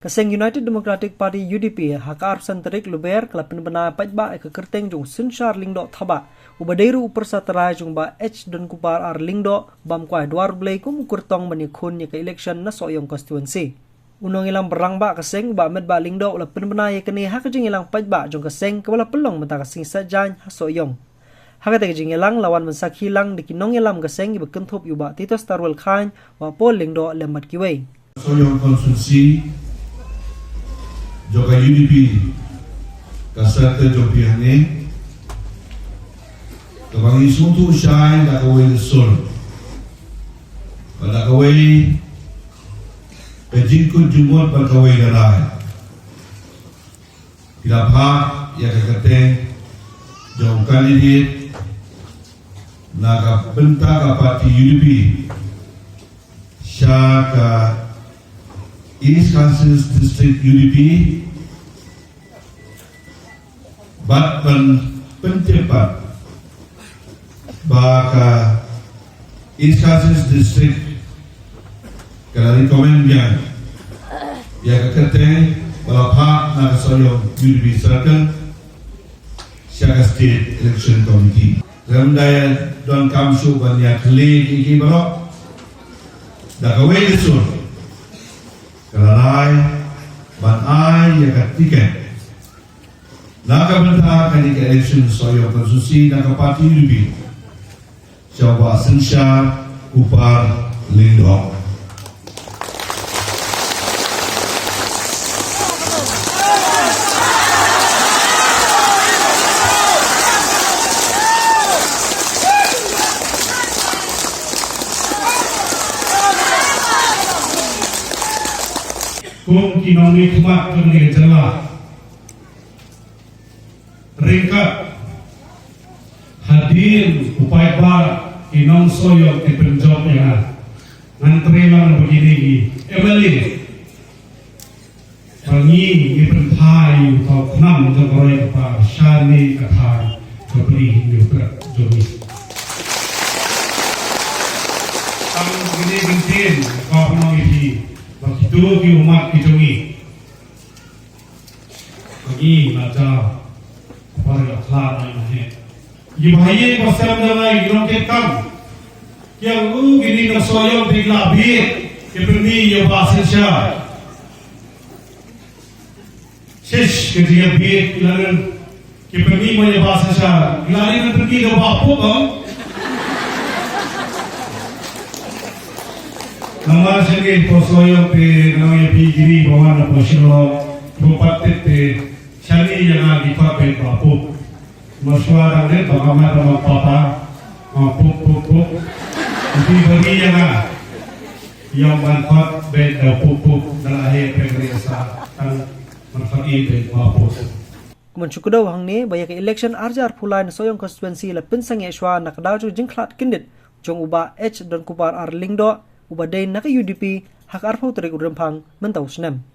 Kaseng United Democratic Party UDP hakar santerik luber kelapin bena pajba ke kerteng jung sinshar lingdo thaba ubadeiru upar satara jung ba H dan kupar ar lingdo bam kwai dwar blai kum kurtong bani khun ke election na soyong constituency unong ilang berang ba kaseng ba med ba lingdo lapin bena ye kene hak jing ilang pajba jung kaseng kebala pelong mata kasing sajan hasoyong hakate jing ilang lawan mensakhi lang dikinong ilam kaseng ibekenthop yuba Tito Starwell Khan wa pol lingdo lembat kiwei soyong constituency Joka UDP kasarta jopi hane kabangi suntu syai da kawai sul pada kawai pejingku jumut pada kawai darai tidak hak ya kekate jauh kandidat naga benta parti UDP syaka East Kansas District UDP Batman pencepat baka East Kansas District kalau rekomendasian ya kete balapha na soyong UDP Circle Siaga State Election Committee ramdaya don kamsu banyak klik iki balok da kawai disul Kalarai, banai yang ketiga. Naga bentar kali ke election soyong konstitusi naga parti UDP. Jawa Sinshar Kupar Lindok. Kung kinongi tumak kini jelah ringkat hadir upaya bar kinong soyok di penjok yang ngantri lang begini emeli pangi di pentai atau enam jengkoi par shani kathai kebeli juga joni kami begini bintin kau menongi begitu di umat dijongi bagi baca para akhlak ini ibaye pasal dalai grongketam yang gini nasoyong di labir keperni ya bahasa Shesh kedia bir ilaran keperni mo ya bahasa ilaran pergi ke bapu bang Nama segi posoyo pe namanya pigiri bawa na posilo propatet pe shani yang lagi pakai bapu maswara ne bagaimana sama papa puk tapi bagi yang manfaat beda puk dalai pemerintah kan manfaat beda bapu Mencukudo hang ni banyak election arjar pulai na soyong constituency la pinsang yeshwa nakadaju jingklat kindit jong uba H dan kupar ar lingdo ubadai naka UDP hak arfau terik urempang mentau senam.